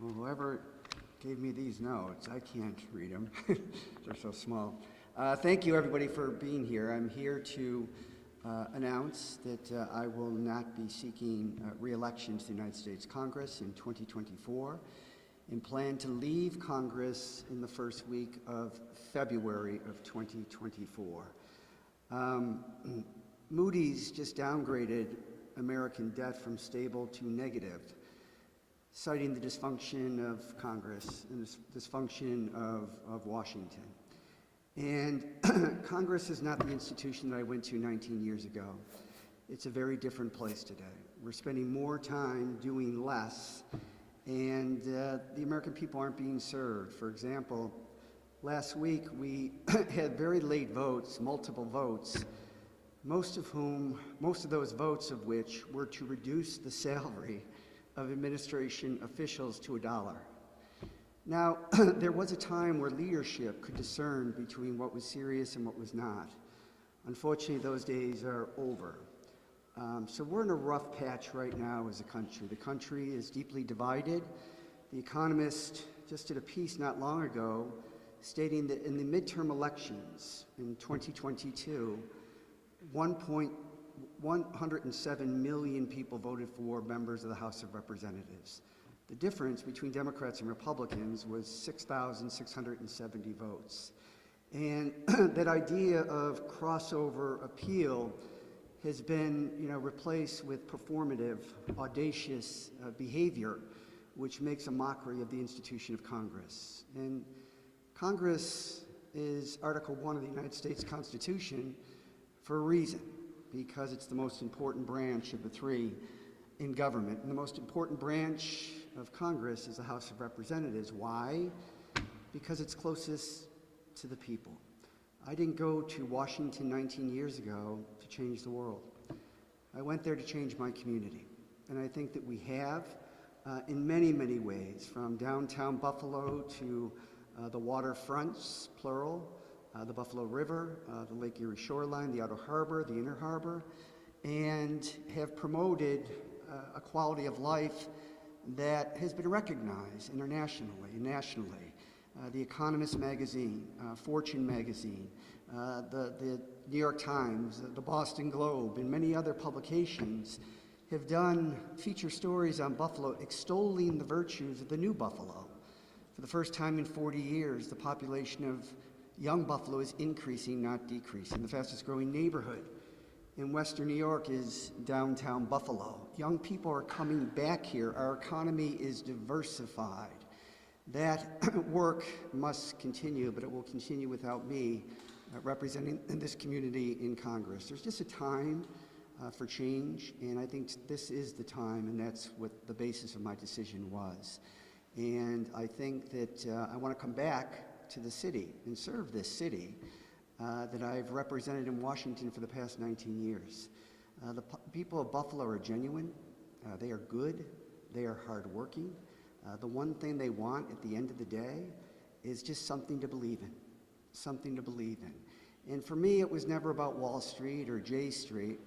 Well, whoever gave me these notes, I can't read them. They're so small. Thank you, everybody, for being here. I'm here to announce that I will not be seeking re-election to the United States Congress in 2024 and plan to leave Congress in the first week of February of 2024. Moody's just downgraded American debt from stable to negative, citing the dysfunction of Congress and the dysfunction of Washington. And Congress is not the institution that I went to 19 years ago. It's a very different place today. We're spending more time doing less, and the American people aren't being served. For example, last week we had very late votes, multiple votes, most of those votes of which were to reduce the salary of administration officials to $1. Now, there was a time where leadership could discern between what was serious and what was not. Unfortunately, those days are over. So we're in a rough patch right now as a country. The country is deeply divided. The Economist just did a piece not long ago stating that in the midterm elections in 2022, 107 million people voted for members of the House of Representatives. The difference between Democrats and Republicans was 6,670 votes. And that idea of crossover appeal has been, replaced with performative, audacious behavior, which makes a mockery of the institution of Congress. And Congress is Article 1 of the United States Constitution for a reason, because it's the most important branch of the three in government. And the most important branch of Congress is the House of Representatives. Why? Because it's closest to the people. I didn't go to Washington 19 years ago to change the world. I went there to change my community. And I think that we have, in many, many ways, from downtown Buffalo to the waterfronts, plural, the Buffalo River, the Lake Erie shoreline, the outer harbor, the inner harbor, and have promoted a quality of life that has been recognized internationally and nationally. The Economist magazine, Fortune magazine, the New York Times, the Boston Globe, and many other publications have done feature stories on Buffalo extolling the virtues of the new Buffalo. For the first time in 40 years, the population of young Buffalo is increasing, not decreasing. The fastest growing neighborhood in Western New York is downtown Buffalo. Young people are coming back here. Our economy is diversified. That work must continue, but it will continue without me representing this community in Congress. There's just a time for change, and I think this is the time, and that's what the basis of my decision was. And I think that I want to come back to the city and serve this city that I've represented in Washington for the past 19 years. The people of Buffalo are genuine, they are good, they are hardworking. The one thing they want at the end of the day is just something to believe in, something to believe in. And for me, it was never about Wall Street or J Street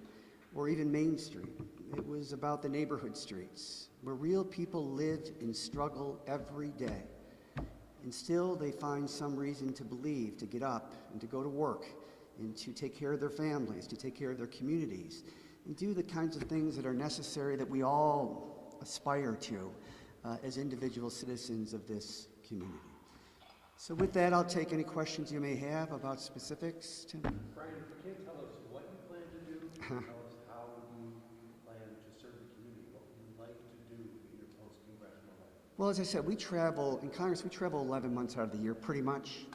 or even Main Street. It was about the neighborhood streets where real people lived and struggle every day. And still they find some reason to believe, to get up and to go to work and to take care of their families, to take care of their communities, and do the kinds of things that are necessary that we all aspire to as individual citizens of this community. So with that, I'll take any questions you may have about specifics. Tim? Brian, if you can't tell us what you plan to do, tell us how you plan to serve the community, what would you like to do in your post-congressional life? Well, as I said, we travel, in Congress, we travel 11 months out of the year, pretty much.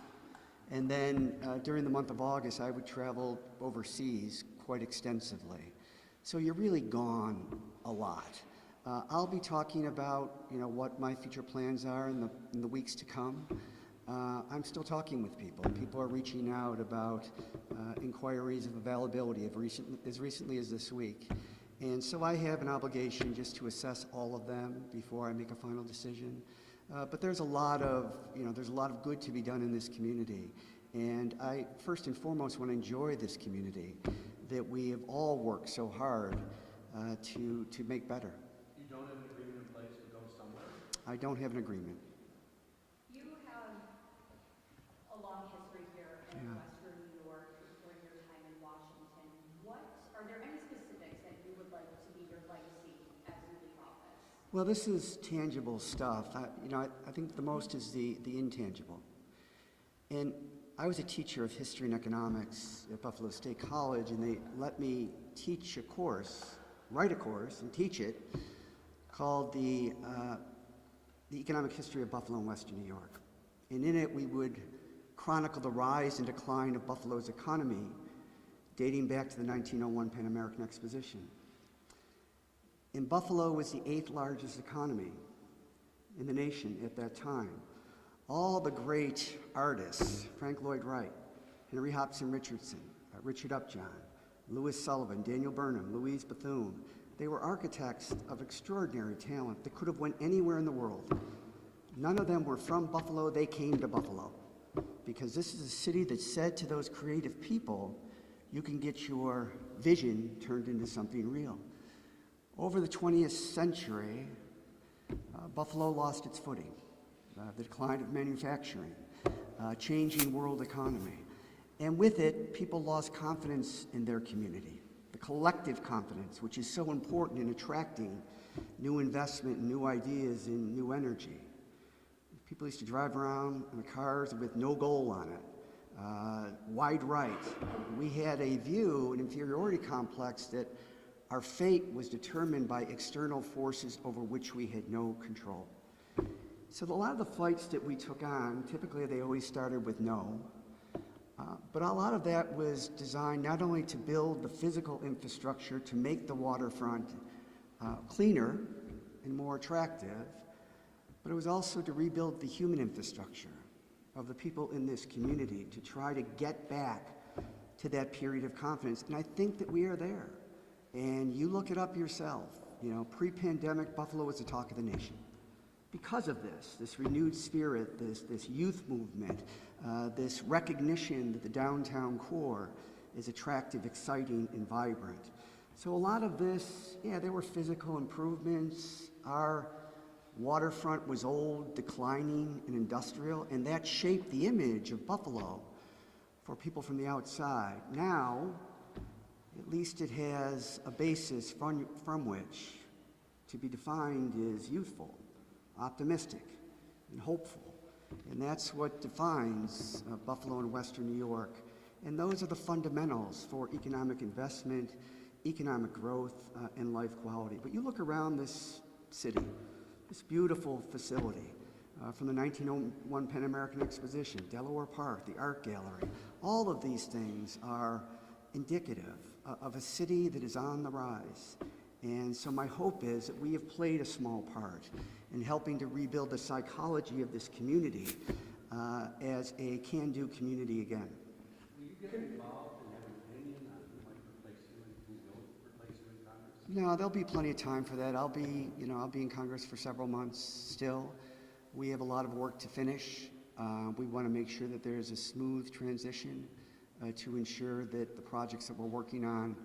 And then during the month of August, I would travel overseas quite extensively. So you're really gone a lot. I'll be talking about, what my future plans are in the weeks to come. I'm still talking with people. People are reaching out about inquiries of availability as recently as this week. And so I have an obligation just to assess all of them before I make a final decision. But there's a lot of good to be done in this community. And I, first and foremost, want to enjoy this community that we have all worked so hard to make better. You don't have an agreement in place to go somewhere? I don't have an agreement. You have a long history here in Yeah. Western New York during your time in Washington. Are there any specifics that you would like to be your legacy as you leave office? Well, this is tangible stuff. I think the most is the intangible. And I was a teacher of history and economics at Buffalo State College, and they let me teach a course, write a course, and teach it called the Economic History of Buffalo and Western New York. And in it, we would chronicle the rise and decline of Buffalo's economy dating back to the 1901 Pan American Exposition. And Buffalo was the 8th largest economy in the nation at that time. All the great artists, Frank Lloyd Wright, Henry Hobson Richardson, Richard Upjohn, Louis Sullivan, Daniel Burnham, Louise Bethune, they were architects of extraordinary talent that could have went anywhere in the world. None of them were from Buffalo, they came to Buffalo. Because this is a city that said to those creative people, you can get your vision turned into something real. Over the 20th century, Buffalo lost its footing. The decline of manufacturing, changing world economy. And with it, people lost confidence in their community, the collective confidence, which is so important in attracting new investment, new ideas, and new energy. People used to drive around in cars with no goal on it, wide right. We had a view, an inferiority complex, that our fate was determined by external forces over which we had no control. So a lot of the fights that we took on, typically they always started with no, but a lot of that was designed not only to build the physical infrastructure to make the waterfront cleaner and more attractive, but it was also to rebuild the human infrastructure of the people in this community to try to get back to that period of confidence. And I think that we are there. And you look it up yourself. Pre-pandemic, Buffalo was the talk of the nation. Because of this renewed spirit, this youth movement, this recognition that the downtown core is attractive, exciting, and vibrant. So a lot of this, there were physical improvements. Our waterfront was old, declining, and industrial, and that shaped the image of Buffalo for people from the outside. Now, at least it has a basis from which to be defined as youthful, optimistic, and hopeful. And that's what defines Buffalo and Western New York. And those are the fundamentals for economic investment, economic growth, and life quality. But you look around this city, this beautiful facility from the 1901 Pan American Exposition, Delaware Park, the Art Gallery, all of these things are indicative of a city that is on the rise. And so my hope is that we have played a small part in helping to rebuild the psychology of this community as a can-do community again. Will you get involved and have an opinion on who might replace you and who will replace you in Congress? No, there'll be plenty of time for that. I'll be in Congress for several months still. We have a lot of work to finish. We want to make sure that there's a smooth transition to ensure that the projects that we're working on,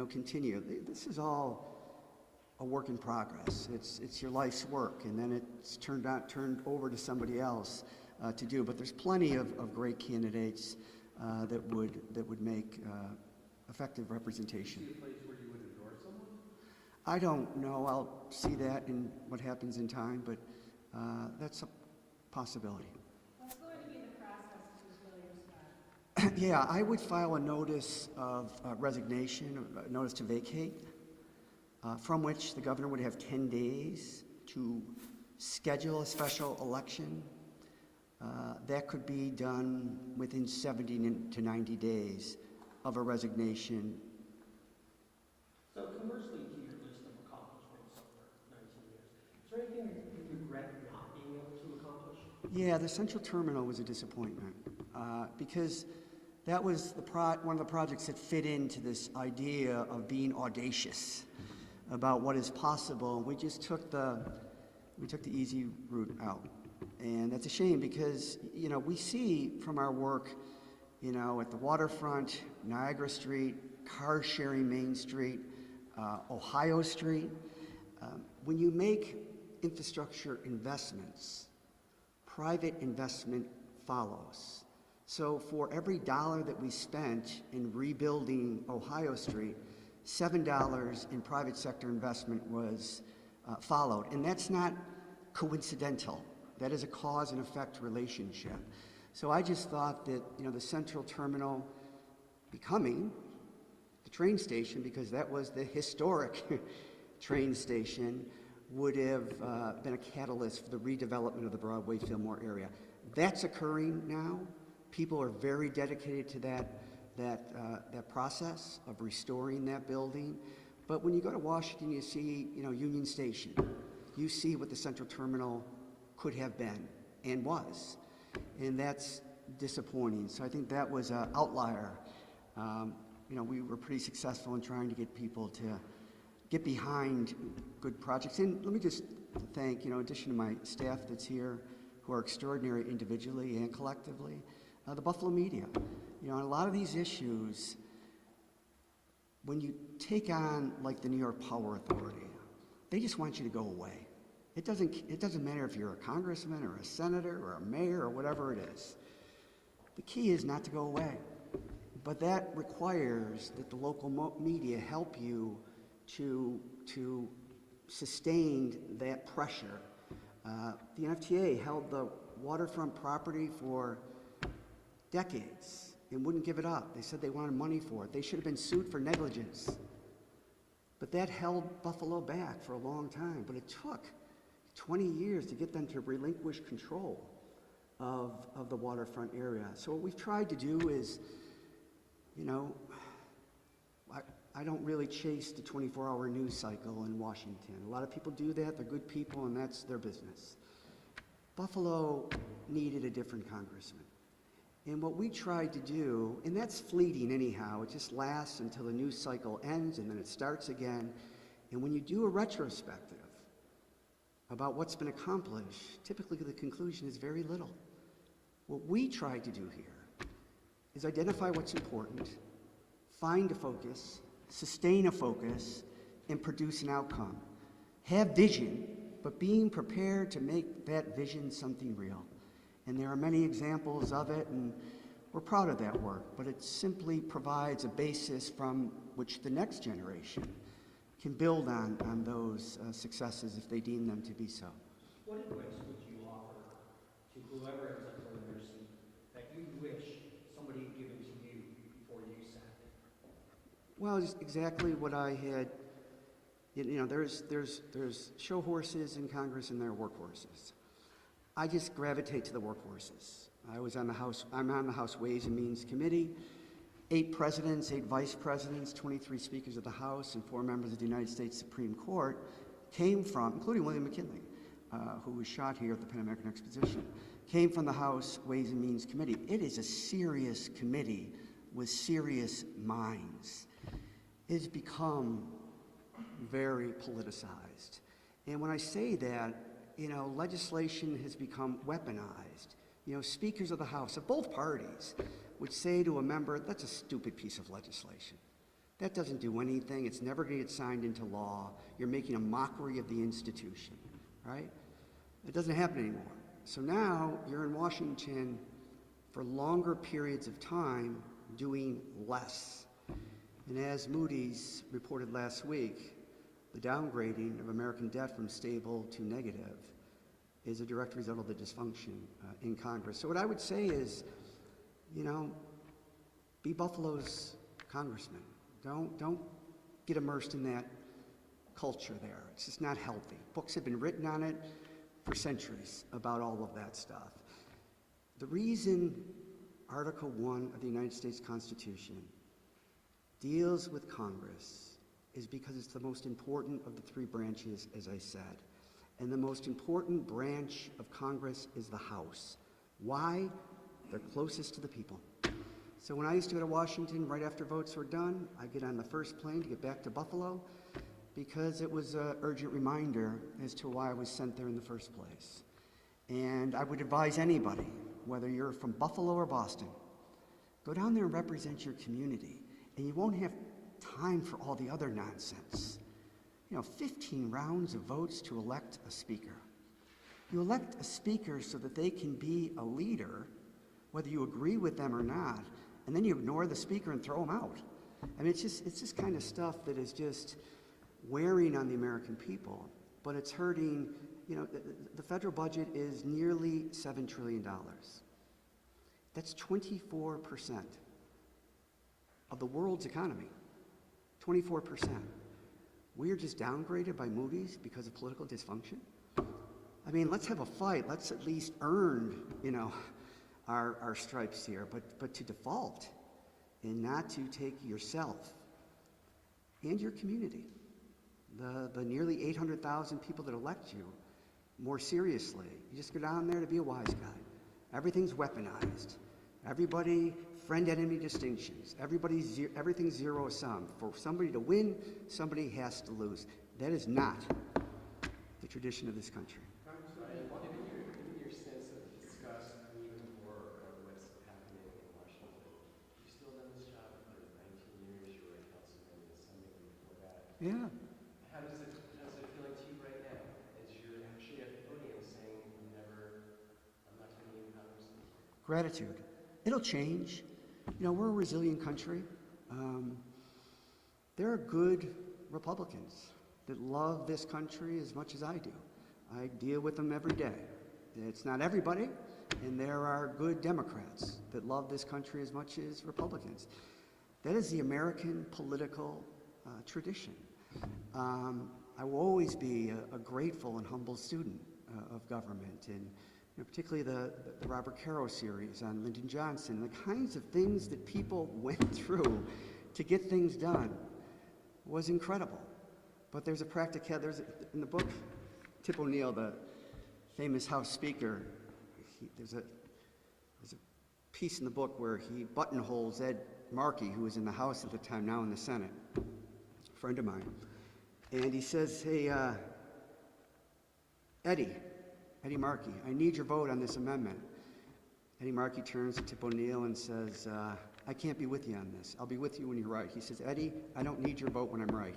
continue. This is all a work in progress. It's your life's work, and then it's turned over to somebody else to do. But there's plenty of great candidates that would make effective representation. Do you see a place where you would endorse someone? I don't know. I'll see that in what happens in time, but that's a possibility. What's going to be the process to fill your spot? Yeah, I would file a notice of resignation, a notice to vacate, from which the governor would have 10 days to schedule a special election. That could be done within 70 to 90 days of a resignation. So conversely to your list of accomplishments over 19 years, is there anything that you regret not being able to accomplish? Yeah, the Central Terminal was a disappointment because that was one of the projects that fit into this idea of being audacious about what is possible. We just took the easy route out, and that's a shame because we see from our work, at the waterfront, Niagara Street, car sharing Main Street, Ohio Street. When you make infrastructure investments, private investment follows. So for every dollar that we spent in rebuilding Ohio Street, $7 in private sector investment was followed. And that's not coincidental. That is a cause and effect relationship. So I just thought that, you know, the central terminal becoming the train station, because that was the historic train station, would have been a catalyst for the redevelopment of the Broadway-Fillmore area. That's occurring now. People are very dedicated to that process of restoring that building. But when you go to Washington, you see, you know, Union Station. You see what the central terminal could have been and was, and that's disappointing. So I think that was an outlier. You know, we were pretty successful in trying to get people to get behind good projects. And let me just thank, you know, in addition to my staff that's here, who are extraordinary individually and collectively, the Buffalo media. You know, on a lot of these issues, when you take on, like, the New York Power Authority, they just want you to go away. It doesn't matter if you're a congressman or a senator or a mayor or whatever it is. The key is not to go away. But that requires that the local media help you to sustain that pressure. The NFTA held the waterfront property for decades and wouldn't give it up. They said they wanted money for it. They should have been sued for negligence. But that held Buffalo back for a long time. But it took 20 years to get them to relinquish control of the waterfront area. So what we've tried to do is, you know, I don't really chase the 24-hour news cycle in Washington. A lot of people do that. They're good people, and that's their business. Buffalo needed a different congressman. And what we tried to do, and that's fleeting anyhow, it just lasts until the news cycle ends, and then it starts again. And when you do a retrospective about what's been accomplished, typically the conclusion is very little. What we tried to do here is identify what's important, find a focus, sustain a focus, and produce an outcome. Have vision, but being prepared to make that vision something real. And there are many examples of it, and we're proud of that work, but it simply provides a basis from which the next generation can build on those successes if they deem them to be so. What advice would you offer to whoever ends up filling your seat that you wish somebody had given to you before you sat there? Well, just exactly what I had. You know, there's show horses in Congress and there are workhorses. I just gravitate to the workhorses. I'm on the House Ways and Means Committee. 8 presidents, 8 vice presidents, 23 speakers of the House, and 4 members of the United States Supreme Court came from, including William McKinley, who was shot here at the Pan American Exposition, came from the House Ways and Means Committee. It is a serious committee with serious minds. It has become very politicized. And when I say that, you know, legislation has become weaponized. You know, speakers of the House of both parties would say to a member, that's a stupid piece of legislation. That doesn't do anything. It's never going to get signed into law. You're making a mockery of the institution, right? It doesn't happen anymore. So now you're in Washington for longer periods of time doing less. And as Moody's reported last week, the downgrading of American debt from stable to negative is a direct result of the dysfunction in Congress. So what I would say is, you know, be Buffalo's congressman. Don't get immersed in that culture there. It's just not healthy. Books have been written on it for centuries about all of that stuff. The reason Article 1 of the United States Constitution deals with Congress is because it's the most important of the 3 branches, as I said. And the most important branch of Congress is the House. Why? They're closest to the people. So when I used to go to Washington right after votes were done, I'd get on the first plane to get back to Buffalo because it was an urgent reminder as to why I was sent there in the first place. And I would advise anybody, whether you're from Buffalo or Boston, go down there and represent your community, and you won't have time for all the other nonsense. 15 rounds of votes to elect a speaker. You elect a speaker so that they can be a leader, whether you agree with them or not, and then you ignore the speaker and throw them out. I mean, it's just kind of stuff that is just wearing on the American people, but it's hurting. The federal budget is nearly $7 trillion. That's 24% of the world's economy. 24%. We are just downgraded by Moody's because of political dysfunction. I mean, let's have a fight. Let's at least earn, our stripes here. But to default and not to take yourself and your community, the nearly 800,000 people that elect you, more seriously. You just go down there to be a wise guy. Everything's weaponized. Everybody, friend-enemy distinctions. Everything's zero-sum. For somebody to win, somebody has to lose. That is not the tradition of this country. Given your sense of disgust and even horror of what's happening in Washington, you've still done this job for 19 years. You were a councilman in Assembly before that. Yeah. How does it feel like to you right now? As you're actually at the podium saying, I'm not going to be in Congress anymore. Gratitude. It'll change. We're a resilient country. There are good Republicans that love this country as much as I do. I deal with them every day. It's not everybody, and there are good Democrats that love this country as much as Republicans. That is the American political tradition. I will always be a grateful and humble student of government, and particularly the Robert Caro series on Lyndon Johnson, the kinds of things that people went through to get things done was incredible. But there's in the book, Tip O'Neill, the famous House Speaker, there's a piece in the book where he buttonholes Ed Markey, who was in the House at the time, now in the Senate, a friend of mine. And he says, hey, Eddie Markey, I need your vote on this amendment. Eddie Markey turns to Tip O'Neill and says, I can't be with you on this. I'll be with you when you're right. He says, Eddie, I don't need your vote when I'm right.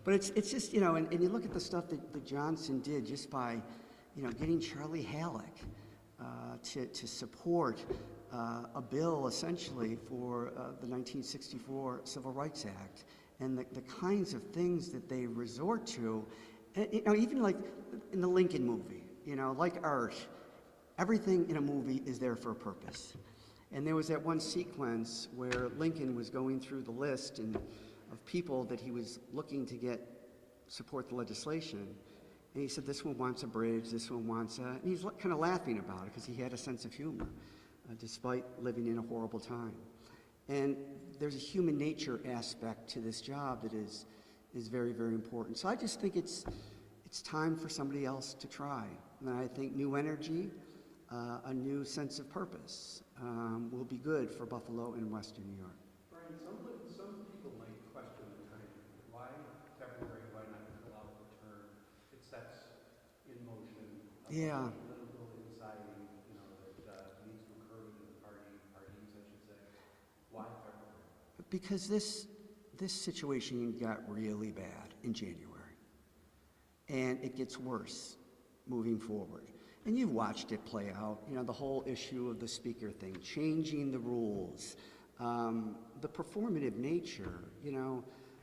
But it's just, and you look at the stuff that Johnson did just by, getting Charlie Halleck to support a bill essentially for the 1964 Civil Rights Act, and the kinds of things that they resort to, even like in the Lincoln movie, like art, everything in a movie is there for a purpose. And there was that one sequence where Lincoln was going through the list of people that he was looking to support the legislation. And he said, this one wants a bridge, this one wants and he's kind of laughing about it because he had a sense of humor, despite living in a horrible time. And there's a human nature aspect to this job that is very, very important. So I just think it's time for somebody else to try. And I think new energy, a new sense of purpose will be good for Buffalo and Western New York. Brian, some people might question the timing. Why February? Why not fill out the term? It sets in motion Yeah. political anxiety, that needs to occur within the parties, I should say. Why February? Because this situation got really bad in January, and it gets worse moving forward. And you've watched it play out, the whole issue of the speaker thing, changing the rules, the performative nature,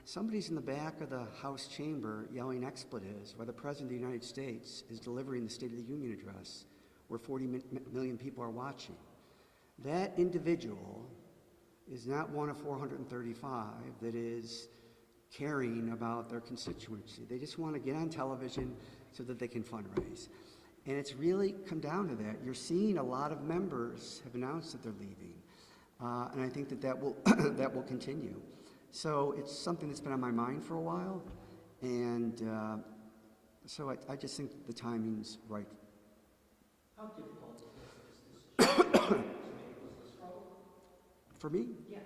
somebody's in the back of the House chamber yelling expletives while the President of the United States is delivering the State of the Union address where 40 million people are watching. That individual is not one of 435 that is caring about their constituency. They just want to get on television so that they can fundraise. And it's really come down to that. You're seeing a lot of members have announced that they're leaving. And I think that will that will continue. So it's something that's been on my mind for a while. And so I just think the timing's right. How difficult was this decision? Was it a struggle? For me? Yeah.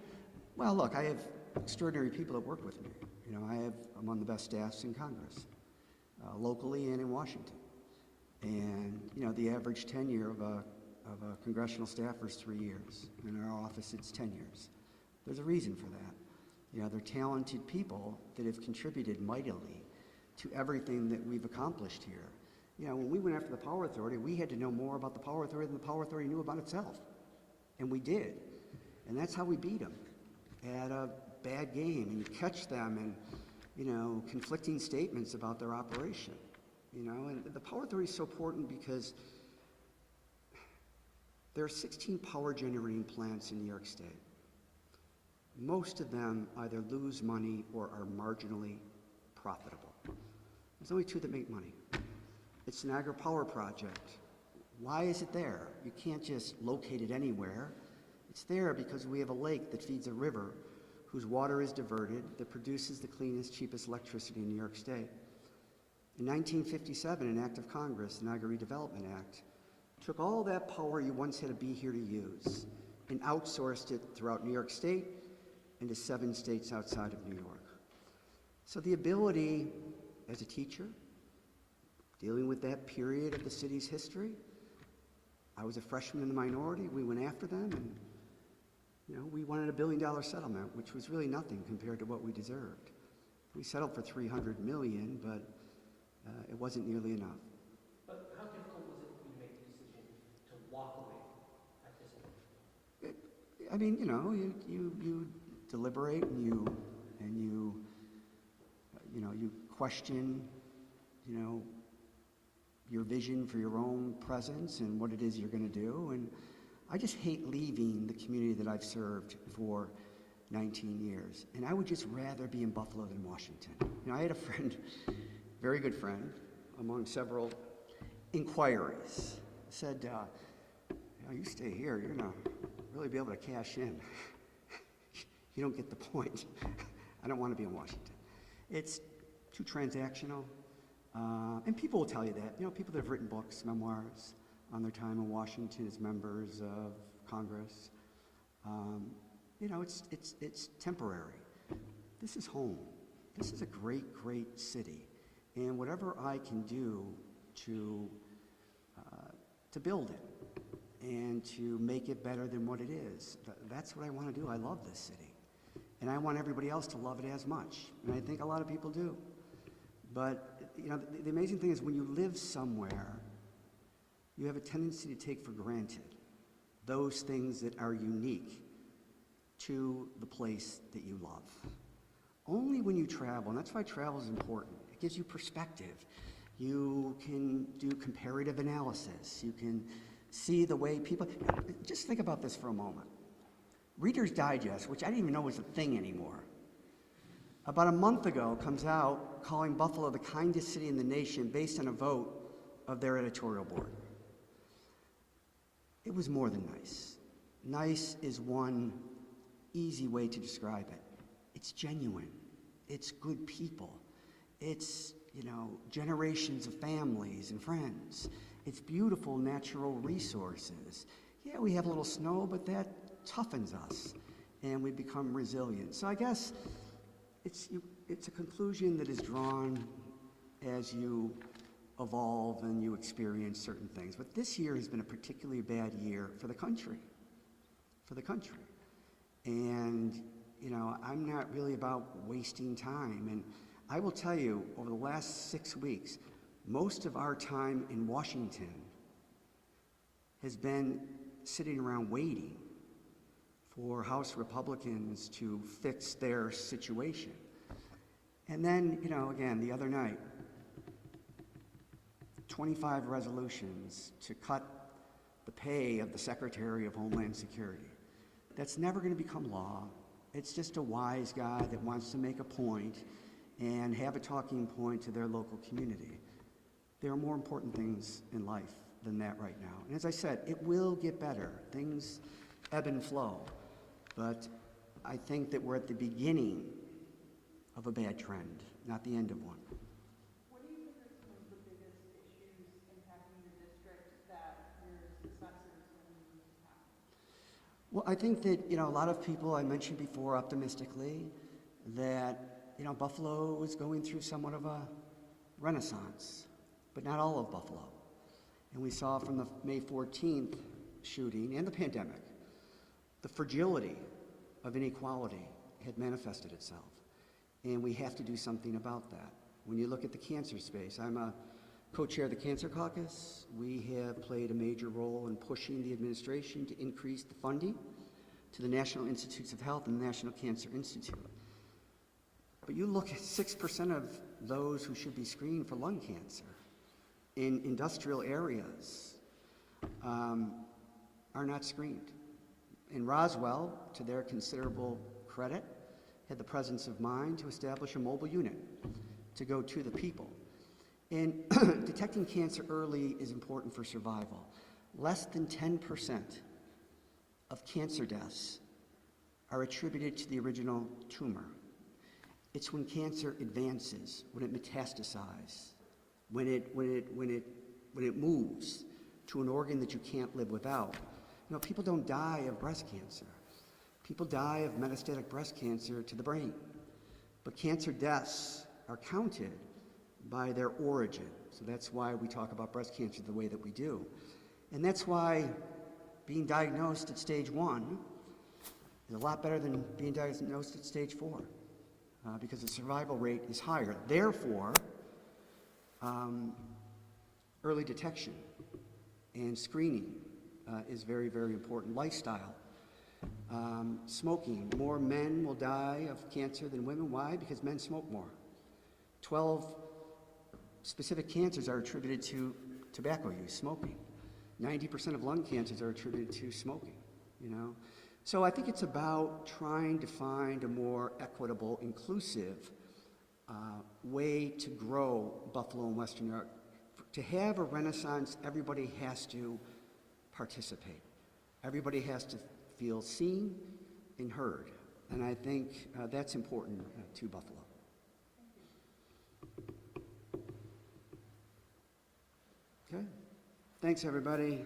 Well, look, I have extraordinary people that work with me. I have among the best staffs in Congress, locally and in Washington. And, the average tenure of a congressional staffer is 3 years. In our office, it's 10 years. There's a reason for that. You know, they're talented people that have contributed mightily to everything that we've accomplished here. You know, when we went after the Power Authority, we had to know more about the Power Authority than the Power Authority knew about itself. And we did. And that's how we beat them at a bad game. And you catch them and, you know, conflicting statements about their operation. You know, and the Power Authority is so important because there are 16 power generating plants in New York State. Most of them either lose money or are marginally profitable. There's only two that make money. It's the Niagara Power Project. Why is it there? You can't just locate it anywhere. It's there because we have a lake that feeds a river whose water is diverted, that produces the cleanest, cheapest electricity in New York State. In 1957, an act of Congress, the Niagara Redevelopment Act, took all that power you once had to be here to use and outsourced it throughout New York State and to 7 states outside of New York. So the ability as a teacher, dealing with that period of the city's history, I was a freshman in the minority, we went after them, and you know, we wanted $1 billion settlement, which was really nothing compared to what we deserved. We settled for $300 million, but it wasn't nearly enough. But how difficult was it for you to make the decision to walk away at this point? I mean, you know, you deliberate and you question, you know, your vision for your own presence and what it is you're going to do. And I just hate leaving the community that I've served for 19 years. And I would just rather be in Buffalo than Washington. You know, I had a friend, very good friend, among several inquiries, said, you know, you stay here, you're going to really be able to cash in. You don't get the point. I don't want to be in Washington. It's too transactional. And people will tell you that. You know, people that have written books, memoirs, on their time in Washington as members of Congress. You know, it's temporary. This is home. This is a great, great city. And whatever I can do to build it and to make it better than what it is, that's what I want to do. I love this city. And I want everybody else to love it as much. And I think a lot of people do. But, you know, the amazing thing is when you live somewhere, you have a tendency to take for granted those things that are unique to the place that you love. Only when you travel, and that's why travel is important. It gives you perspective. You can do comparative analysis. You can see the way people, just think about this for a moment. Reader's Digest, which I didn't even know was a thing anymore, about a month ago comes out calling Buffalo the kindest city in the nation based on a vote of their editorial board. It was more than nice. Nice is one easy way to describe it. It's genuine. It's good people. It's, you know, generations of families and friends. It's beautiful natural resources. Yeah, we have a little snow, but that toughens us and we become resilient. So I guess it's a conclusion that is drawn as you evolve and you experience certain things. But this year has been a particularly bad year for the country. And, you know, I'm not really about wasting time. And I will tell you, over the last 6 weeks, most of our time in Washington has been sitting around waiting for House Republicans to fix their situation. And then, you know, again, the other night, 25 resolutions to cut the pay of the Secretary of Homeland Security. That's never going to become law. It's just a wise guy that wants to make a point and have a talking point to their local community. There are more important things in life than that right now. And as I said, it will get better. Things ebb and flow. But I think that we're at the beginning of a bad trend, not the end of one. What do you think are some of the biggest issues impacting your district that your successors will need to tackle? Well, I think that, you know, a lot of people, I mentioned before optimistically, that, you know, Buffalo is going through somewhat of a renaissance, but not all of Buffalo. And we saw from the May 14th shooting and the pandemic, the fragility of inequality had manifested itself. And we have to do something about that. When you look at the cancer space, I'm a co-chair of the Cancer Caucus. We have played a major role in pushing the administration to increase the funding to the National Institutes of Health and the National Cancer Institute. But you look at 6% of those who should be screened for lung cancer in industrial areas are not screened. And Roswell, to their considerable credit, had the presence of mind to establish a mobile unit to go to the people. And detecting cancer early is important for survival. Less than 10% of cancer deaths are attributed to the original tumor. It's when cancer advances, when it metastasizes, when it moves to an organ that you can't live without. You know, people don't die of breast cancer. People die of metastatic breast cancer to the brain. But cancer deaths are counted by their origin. So that's why we talk about breast cancer the way that we do. And that's why being diagnosed at stage 1 is a lot better than being diagnosed at stage 4, because the survival rate is higher. Therefore, early detection and screening is very, very important. Lifestyle. Smoking. More men will die of cancer than women. Why? Because men smoke more. 12 specific cancers are attributed to tobacco use, smoking. 90% of lung cancers are attributed to smoking, you know? So I think it's about trying to find a more equitable, inclusive way to grow Buffalo and Western New York. To have a renaissance, everybody has to participate. Everybody has to feel seen and heard. And I think that's important to Buffalo. Okay. Thanks, everybody.